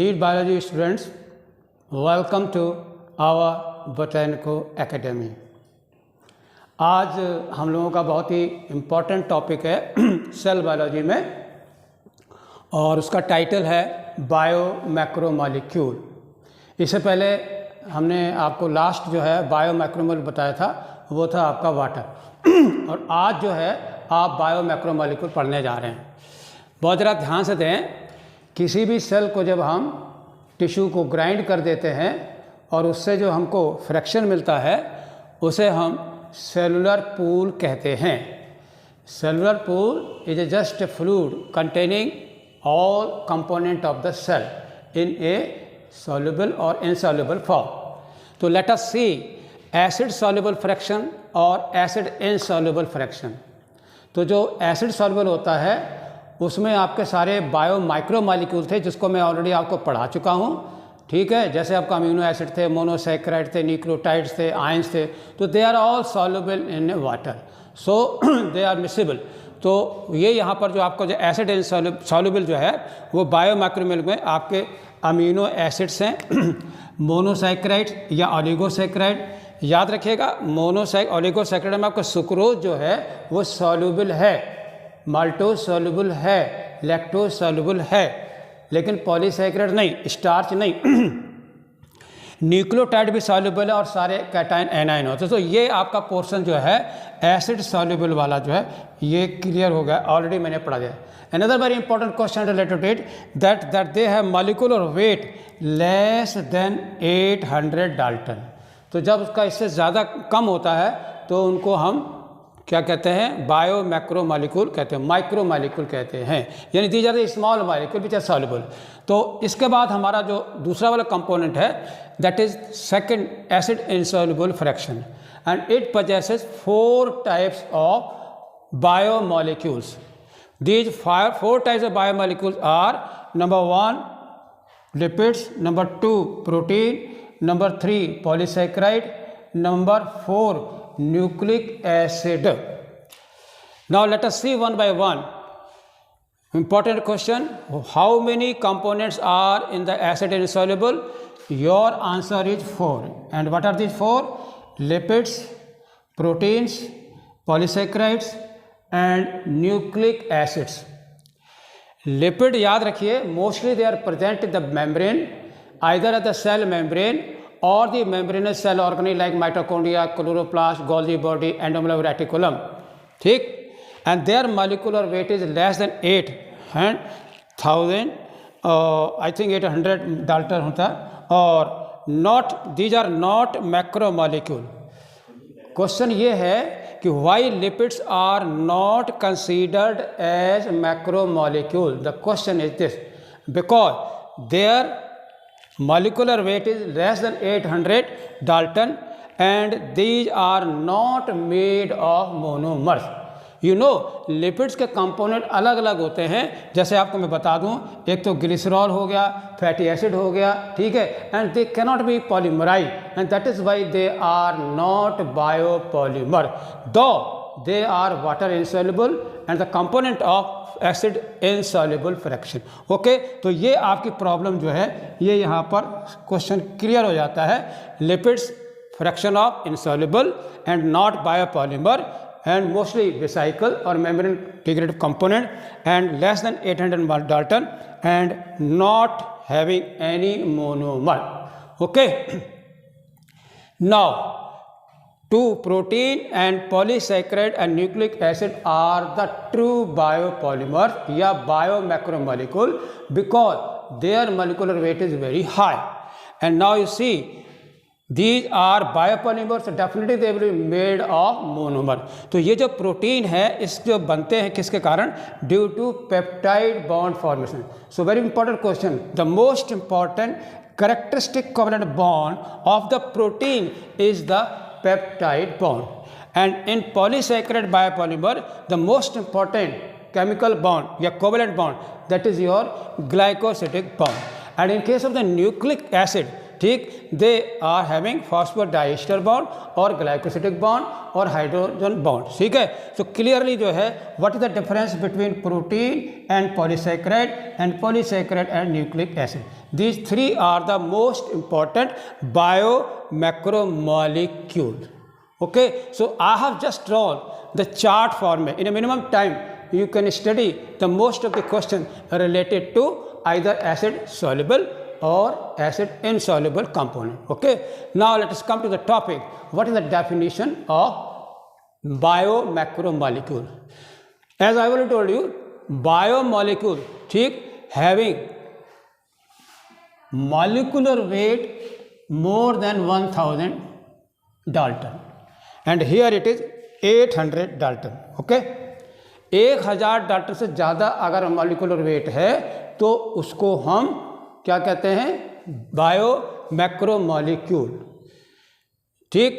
Dear biology students, welcome to our Botanico Academy। आज हम लोगों का बहुत ही इम्पोर्टेंट टॉपिक है सेल बायोलॉजी में, और उसका टाइटल है बायो मैक्रोमॉलिक्यूल। इससे पहले हमने आपको लास्ट जो है बायो मैक्रोमॉल बताया था, वो था आपका वाटर और आज जो है आप बायो मैक्रोमॉलिक्यूल पढ़ने जा रहे हैं। बहुत ज़रा ध्यान से दें, किसी भी सेल को जब हम टिश्यू को ग्राइंड कर देते हैं और उससे जो हमको फ्रैक्शन मिलता है उसे हम सेलुलर पूल कहते हैं। Cellular pool is a just a fluid containing all component of the cell in a soluble or insoluble form। तो let us see acid soluble fraction और acid insoluble fraction। तो जो एसिड soluble होता है उसमें आपके सारे बायो माइक्रोमॉलिक्यूल थे, जिसको मैं ऑलरेडी आपको पढ़ा चुका हूँ, ठीक है। जैसे आपका अमीनो एसिड थे, मोनोसैकेराइड थे, न्यूक्लियोटाइड्स थे, आयंस थे, तो they are all soluble in water, so they are miscible. तो ये यहाँ पर जो आपका जो एसिड इनसॉल्युबल जो है वो बायो माइक्रोमॉलिक्यूल में आपके अमीनो एसिड्स हैं मोनोसैकेराइड या ओलिगोसैकेराइड। याद रखिएगा, ओलिगोसैकेराइड में आपका सुक्रोज जो है वो सॉल्युबल है, माल्टोज सॉल्युबल है, लैक्टोज सॉल्युबल है, लेकिन पॉलीसैकेराइड नहीं, स्टार्च नहीं। न्यूक्लियोटाइड भी सॉल्युबल है और सारे कैटायन एनायन होते हैं। तो ये आपका पोर्शन जो है एसिड सॉल्युबल वाला जो है ये क्लियर हो गया, ऑलरेडी मैंने पढ़ा दिया। Another very important question related to it that they have molecular weight less than 800 Dalton. तो जब उसका इससे ज़्यादा कम होता है तो उनको हम क्या कहते हैं, बायो मैक्रोमॉलिक्यूल कहते हैं, माइक्रोमॉलिक्यूल कहते हैं, यानी these are the small molecule which are soluble. तो इसके बाद हमारा जो दूसरा वाला कंपोनेंट है that is second acid insoluble fraction, and it possesses 4 types of biomolecules। These 4 types of biomolecules are number 1 lipids, number 2 protein, number 3 polysaccharide, number 4 nucleic acid। Now let us see one by one. Important question, how many components are in the acid insoluble? Your answer is 4, and what are these 4? Lipids, proteins, polysaccharides and nucleic acids। Lipid याद रखिए, mostly they are present in the membrane, either at the cell membrane और the membranous cell organelle like mitochondria, chloroplast, Golgi body, endoplasmic reticulum, ठीक। And their molecular weight is less than 8,000 I think 800 dalton होता है, और not, these are not macromolecule. Question ये है कि why lipids are not considered as macromolecule. The question is this, because their molecular weight is less than 800 Dalton and these are not made of monomers। You know, lipids के component अलग अलग होते हैं, जैसे आपको मैं बता दूं, एक तो ग्लिसरॉल हो गया, फैटी एसिड हो गया, ठीक है, and they cannot be polymerise and that is why they are not biopolymer, though they are water insoluble and the component of acid insoluble fraction. Okay, तो ये आपकी प्रॉब्लम जो है ये यहाँ पर क्वेश्चन क्लियर हो जाता है। Lipids fraction of insoluble and not biopolymer and mostly vesicle or membrane integrated component and less than 800 Dalton and not having any monomer। Okay, now two protein and polysaccharide and nucleic acid are the true biopolymers या biomacromolecule because their molecular weight is very high। And now you see These are biopolymers, definitely they will be made of monomer। तो ये जो protein है इस जो बनते हैं किसके कारण, due to peptide bond formation. So very important question, the most important characteristic covalent bond of the protein is the peptide bond, and in polysaccharide biopolymer the most important chemical bond या covalent bond that is your glycosidic bond, and in case of the nucleic acid ठीक, they are having phosphodiester bond और glycosidic bond और hydrogen bond, ठीक है। So clearly जो है what is the difference between protein and polysaccharide and nucleic acid, these three are the most important bio macromolecule. Okay, so I have just drawn the chart format. In a minimum time, you can study the most of the question related to either acid soluble or acid insoluble component. Okay, now let us come to the topic. What is the definition of biomacromolecule? As I already told you, biomolecule, ठीक, having molecular weight more than 1000 Dalton. And here it is 800 Dalton. Okay, 1000 Dalton से ज़्यादा अगर molecular weight है तो उसको हम क्या कहते हैं, बायो मैक्रोमोलिक्यूल। ठीक,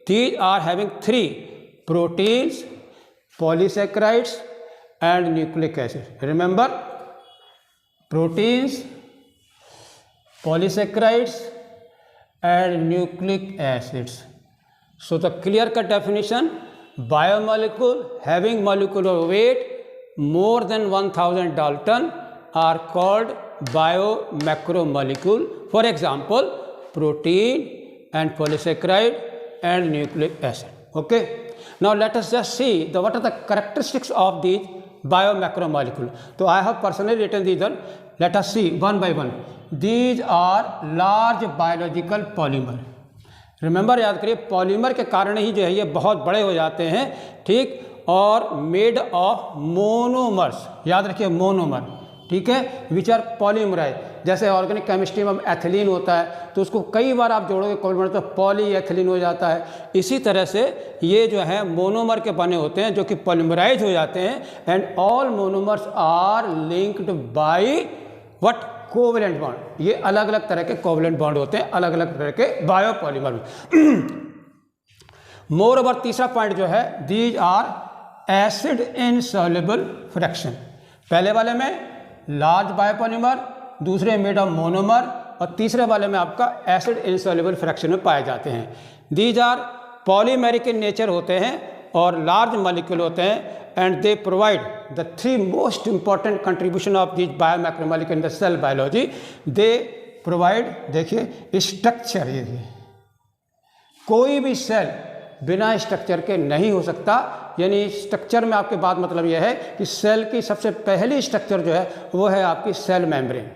these are having 3 proteins, polysaccharides and nucleic acid. Remember, proteins, polysaccharides and nucleic acids. So the clear-cut definition: biomolecule having molecular weight more than 1000 Dalton are called biomacromolecule. For example, protein and polysaccharide and nucleic acid. Okay. Now let us just see what are the characteristics of these biomacromolecule. So I have personally written these one. Let us see one by one. These are large biological polymer. Remember, याद करिए, polymer के कारण ही जो है ये बहुत बड़े हो जाते हैं। ठीक, और मेड ऑफ मोनोमर्स, याद रखिए मोनोमर, ठीक है, विच आर पॉलीमराइज। जैसे ऑर्गेनिक केमिस्ट्री में एथिलीन होता है तो उसको कई बार आप जोड़ोगे कोवलेंट तो पॉलीएथिलीन हो जाता है। इसी तरह से ये जो है मोनोमर के बने होते हैं जो कि पॉलीमराइज हो जाते हैं। And all monomers are linked by what, covalent bond. ये अलग अलग तरह के कोवलेंट बॉन्ड होते हैं अलग अलग तरह के बायोपॉलीमर में। मोर ओवर, तीसरा पॉइंट जो है, these are acid insoluble fraction. पहले वाले में लार्ज बायोपॉलीमर, दूसरे मेड ऑफ मोनोमर और तीसरे वाले में आपका एसिड इनसॉल्युबल फ्रैक्शन में पाए जाते हैं। These are polymeric in nature होते हैं और लार्ज मॉलिक्यूल होते हैं। And they provide the 3 most important contribution of these biomacromolecule in the cell biology. They provide, देखिए स्ट्रक्चर, ये कोई भी सेल बिना स्ट्रक्चर के नहीं हो सकता। यानी स्ट्रक्चर में आपके बात मतलब यह है कि सेल की सबसे पहली स्ट्रक्चर जो है वो है आपकी सेल मेम्ब्रेन।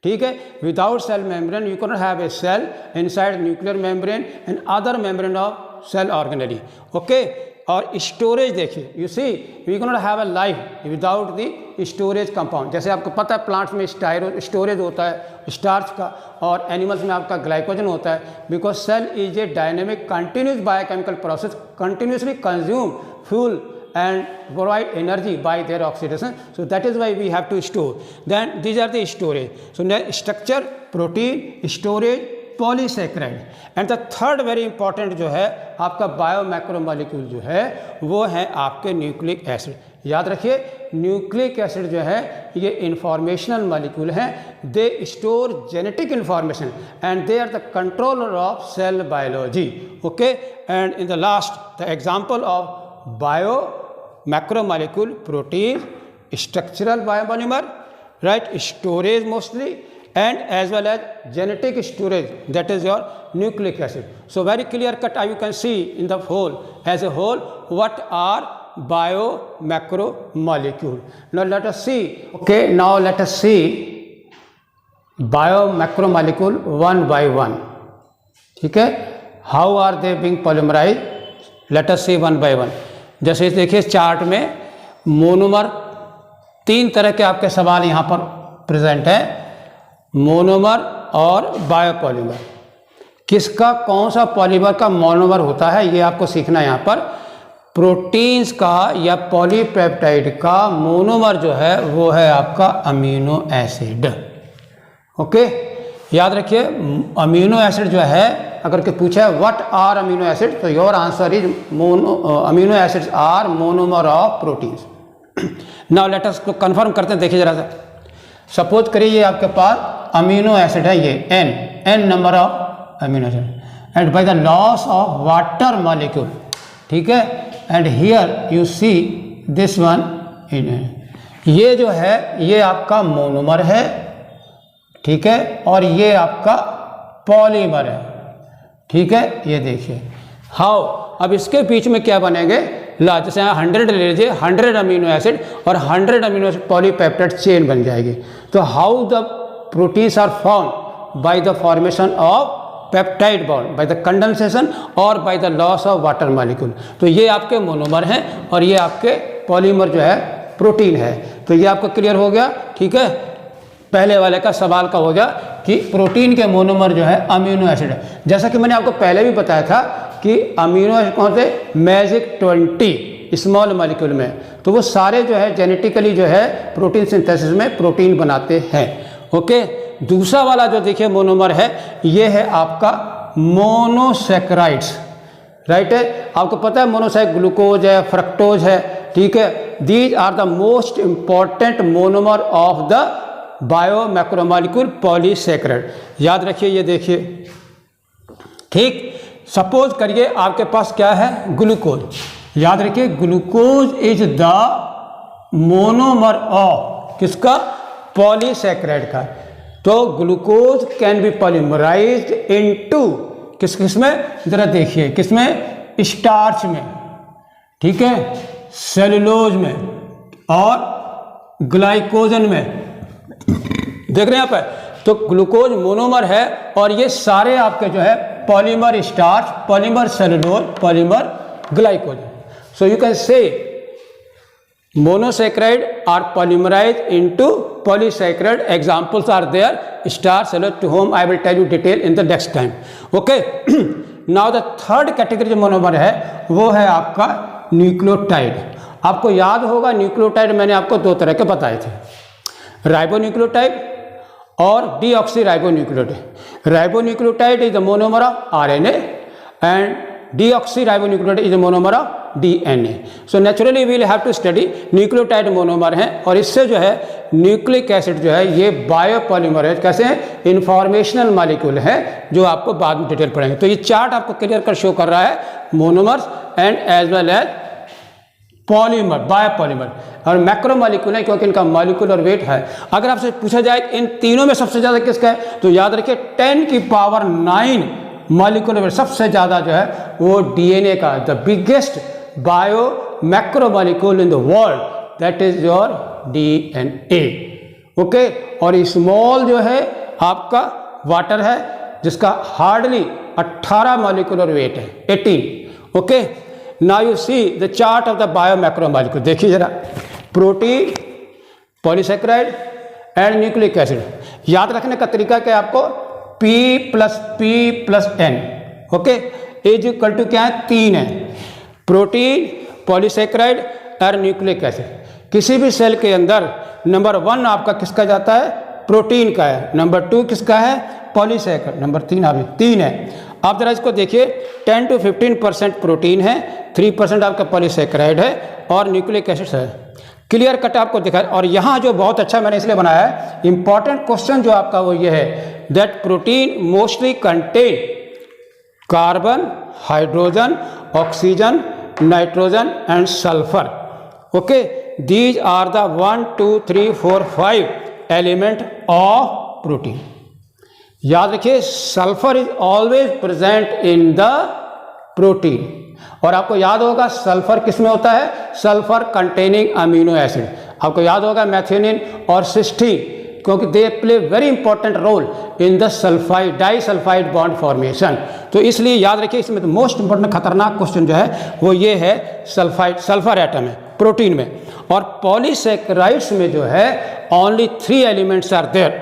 ठीक है, without cell membrane you can not have a cell inside nuclear membrane and other membrane of cell organelle. Okay, और स्टोरेज देखिए, you see we can not have a life without the storage compound. जैसे आपको पता है plants में storage होता है starch का और एनिमल्स में आपका ग्लाइकोजन होता है। Because cell is a dynamic continuous biochemical process, continuously consume fuel and provide energy by their oxidation. So that is why we have to store. Then these are the storage. So structure, protein, storage, polysaccharide. And the third very important जो है आपका बायोमैक्रोमोलिक्यूल जो है वो है आपके nucleic acid. याद रखिए, न्यूक्लिक एसिड जो है ये इंफॉर्मेशनल मॉलिक्यूल हैं। They store genetic information and they are the controller of cell biology. Okay, and in the last the example of bio macromolecule, protein, structural biopolymer, right, storage mostly, and as well as genetic storage, that is your nucleic acid. So very clear cut you can see in the whole as a whole what are biomacromolecule. Now let us see, okay, now let us see biomacromolecule one by one. ठीक है, how are they being polymerized? Let us see one by one. जैसे देखिए chart में monomer, 3 तरह के आपके सवाल यहाँ पर प्रेजेंट है, मोनोमर और बायोपॉलीमर। किसका कौन सा पॉलीमर का मोनोमर होता है ये आपको सीखना है यहाँ पर। प्रोटीन्स का या पॉलीपेप्टाइड का मोनोमर जो है वो है आपका अमीनो एसिड। ओके, याद रखिए अमीनो एसिड जो है अगर के पूछा है व्हाट आर अमीनो एसिड, तो your answer is amino acids are monomer of proteins. Now let us confirm करते हैं, देखिए जरा सा। सपोज करिए ये आपके पास अमीनो एसिड है, ये n number of amino acid and by the loss of water molecule, ठीक है। And here you see this one, ये जो है ये आपका मोनोमर है, ठीक है, और ये आपका पॉलीमर है, ठीक है। ये देखिए हाउ, अब इसके बीच में क्या बनेंगे, ला जैसे यहाँ 100 ले लीजिए, 100 अमीनो एसिड और 100 अमीनो एसिड पॉलीपेप्टाइड चेन बन जाएगी। तो how the proteins are form by the formation of peptide bond by the condensation और by the loss of water molecule. तो ये आपके मोनोमर हैं और ये आपके पॉलीमर जो है प्रोटीन है। तो ये आपको क्लियर हो गया, ठीक है। पहले वाले का सवाल का हो गया कि प्रोटीन के मोनोमर जो है अमीनो एसिड है। जैसा कि मैंने आपको पहले भी बताया था कि अमीनो एसिड कौन से, मैजिक 20 स्मॉल मॉलिक्यूल में, तो वो सारे जो है जेनेटिकली जो है प्रोटीन सिंथेसिस में प्रोटीन बनाते हैं, ओके। दूसरा वाला जो देखिए मोनोमर है, ये है आपका मोनोसैकेराइड्स, राइट है। आपको पता है मोनोसैक ग्लूकोज है, फ्रक्टोज है, ठीक है। These are the most important monomer of the bio macromolecule polysaccharide. याद रखिए, ये देखिए, ठीक। सपोज करिए आपके पास क्या है, ग्लूकोज। याद रखिए glucose is the monomer of किसका, पॉलीसैकेराइड का। तो ग्लूकोज कैन बी पॉलीमराइज्ड इनटू किस में, जरा देखिए, किसमें, स्टार्च में, ठीक है, सेलुलोज में और ग्लाइकोजन में, देख रहे हैं यहाँ पर। तो ग्लूकोज मोनोमर है और ये सारे आपके जो है polymer starch, polymer cellulose, polymer glycogen. So you can say monosaccharide are polymerized into polysaccharide. Examples are there, starch, cellulose, to whom I will tell you detail in the next time. Okay. Now the third category जो monomer है वो है आपका nucleotide. आपको याद होगा nucleotide मैंने आपको दो तरह के बताए थे, राइबोन्यूक्लियोटाइड और deoxyribonucleotide. Ribonucleotide is the monomer of RNA and deoxyribonucleotide is a monomer of DNA. So naturally we will have to study nucleotide monomer हैं और इससे जो है न्यूक्लिक एसिड जो है ये बायोपॉलीमर है, कैसे हैं, इन्फॉर्मेशनल मॉलिक्यूल है, जो आपको बाद में डिटेल पढ़ेंगे। तो ये चार्ट आपको क्लियर कर शो कर रहा है monomers and as well as polymer, biopolymer और मैक्रोमॉलिक्यूल है, क्योंकि इनका मॉलिक्यूलर वेट है। अगर आपसे पूछा जाए इन तीनों में सबसे ज़्यादा किसका है, तो याद रखिए 10 की पावर 9 मॉलिक्यूलर वेट सबसे ज़्यादा जो है वो डीएनए का, the biggest bio macromolecule in the world, that is your DNA, okay. और स्मॉल जो है आपका वाटर है जिसका हार्डली 18 मॉलिक्यूलर वेट है, 18, okay. Now you see the chart of the bio macromolecule. देखिए जरा, protein, polysaccharide and nucleic acid. याद रखने का तरीका क्या है आपको, P plus N, okay, is equal to क्या है, 3 है, प्रोटीन, पॉलीसैकेराइड और न्यूक्लिक एसिड। किसी भी सेल के अंदर नंबर 1 आपका किसका जाता है, प्रोटीन का है, नंबर 2 किसका है, पॉलीसैकेराइड, नंबर 3 अभी 3 है। आप जरा इसको देखिए, 10 to 15% प्रोटीन है, 3% आपका पॉलीसैकेराइड है और न्यूक्लिक एसिड है। क्लियर कट आपको दिखा। और यहाँ जो बहुत अच्छा मैंने इसलिए बनाया है, इंपॉर्टेंट क्वेश्चन जो आपका वो ये है, that protein mostly contain carbon, hydrogen, oxygen, nitrogen and sulphur, okay. These are the 1 2 3 4 5 element of protein. याद रखिए sulphur is always present in the protein. और आपको याद होगा सल्फर किस में होता है, सल्फर कंटेनिंग अमीनो एसिड। आपको याद होगा मैथियोनिन और सिस्टीन, क्योंकि they play very important role in the sulphide disulphide bond formation. तो इसलिए याद रखिए इसमें तो मोस्ट इंपॉर्टेंट खतरनाक क्वेश्चन जो है वो ये है, सल्फाइड, सल्फर एटम है प्रोटीन में। और पॉलीसैकेराइड्स में जो है only 3 elements are there,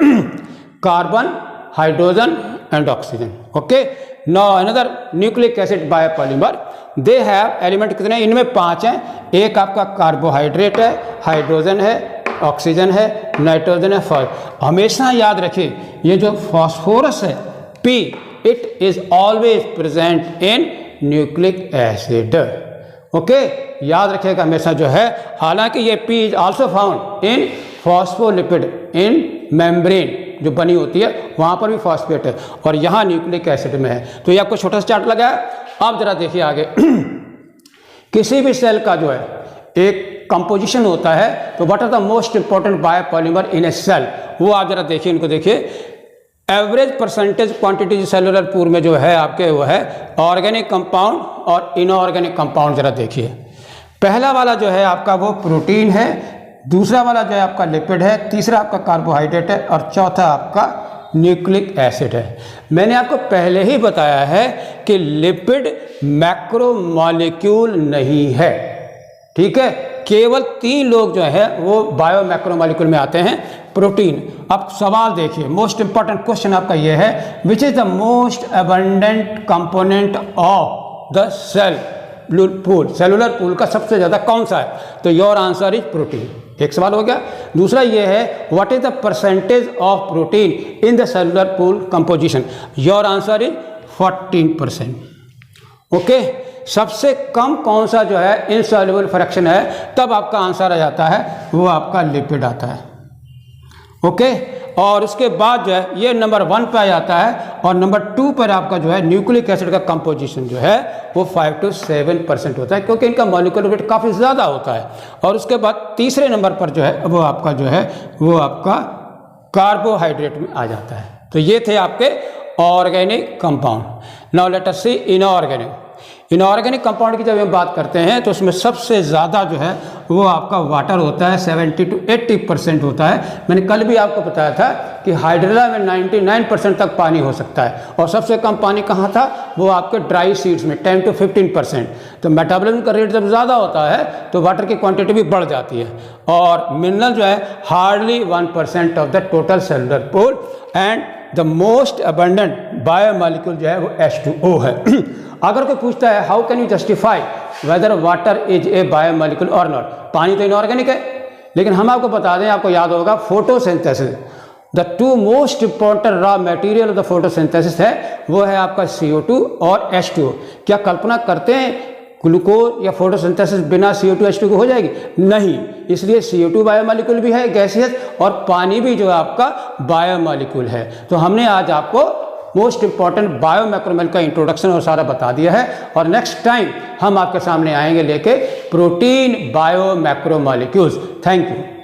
carbon, hydrogen and oxygen, okay. Now another nucleic acid biopolymer, they have element कितने, इनमें 5 हैं। एक आपका कार्बोहाइड्रेट है, हाइड्रोजन है, ऑक्सीजन है, नाइट्रोजन है, फॉस्फोरस। हमेशा याद रखिए ये जो फॉस्फोरस है P, it is always present in nucleic acid, okay. याद रखिएगा हमेशा जो है, हालांकि ये P is also found in phospholipid in membrane, जो बनी होती है वहाँ पर भी फॉस्फेट है और यहाँ न्यूक्लिक एसिड में है। तो ये आपको छोटा सा चार्ट लगा है। आप जरा देखिए आगे किसी भी सेल का जो है एक कंपोजिशन होता है, तो what are the most important biopolymer in a cell, वो आप जरा देखिए, इनको देखिए। Average percentage quantity cellular pool में जो है आपके वो है ऑर्गेनिक कंपाउंड और इनऑर्गेनिक कंपाउंड। जरा देखिए, पहला वाला जो है आपका वो प्रोटीन है, दूसरा वाला जो है आपका लिपिड है, तीसरा आपका कार्बोहाइड्रेट है और चौथा आपका न्यूक्लिक एसिड है। मैंने आपको पहले ही बताया है कि लिपिड मैक्रोमॉलिक्यूल नहीं है, ठीक है। केवल 3 लोग जो है वो बायो मैक्रोमॉलिक्यूल में आते हैं, प्रोटीन। अब सवाल देखिए, मोस्ट इंपॉर्टेंट क्वेश्चन आपका ये है, which is the most abundant component of the cell pool, cellular pool का सबसे ज़्यादा कौन सा है? तो योर आंसर इज प्रोटीन। एक सवाल हो गया। दूसरा ये है, what is the percentage of protein in the cellular pool composition? Your answer is 14%। Okay, सबसे कम कौन सा जो है इनसॉल्युबल फ्रैक्शन है, तब आपका आंसर आ जाता है वो आपका लिपिड आता है। ओके, और उसके बाद जो है ये नंबर 1 पे आ जाता है और नंबर 2 पर आपका जो है न्यूक्लिक एसिड का कंपोजिशन जो है वो 5 to 7% होता है, क्योंकि इनका मॉलिक्यूलर वेट काफ़ी ज़्यादा होता है। और उसके बाद तीसरे नंबर पर जो है वो आपका जो है वो आपका कार्बोहाइड्रेट में आ जाता है। तो ये थे आपके organic compound. Now let us see inorganic. Inorganic compound की जब हम बात करते हैं तो उसमें सबसे ज़्यादा जो है वो आपका वाटर होता है, 70 to 80% होता है। मैंने कल भी आपको बताया था कि हाइड्रेला में 99% तक पानी हो सकता है और सबसे कम पानी कहाँ था? वो आपके ड्राई सीड्स में 10 to 15%। तो मेटाबॉलिज्म का रेट जब ज़्यादा होता है तो वाटर की क्वांटिटी भी बढ़ जाती है और मिनरल जो है hardly 1% of the total cellular pool and the most abundant biomolecule जो है वो H2O है। अगर कोई पूछता है how can you justify whether water is a biomolecule और नॉट, पानी तो इनऑर्गेनिक है, लेकिन हम आपको बता दें, आपको याद होगा photosynthesis, the 2 most important raw material of the photosynthesis है वो है आपका CO2 और H2O। क्या कल्पना करते हैं ग्लूकोज या फोटोसिंथेसिस बिना CO2 H2 को हो जाएगी? नहीं, इसलिए CO2 बायोमॉलिक्यूल भी है गैसियस और पानी भी जो है आपका बायोमॉलिक्यूल है। तो हमने आज आपको मोस्ट इंपॉर्टेंट बायोमैक्रोमॉलिक्यूल का इंट्रोडक्शन और सारा बता दिया है और नेक्स्ट टाइम हम आपके सामने आएंगे लेके प्रोटीन बायोमैक्रोमॉलिक्यूल्स। Thank you.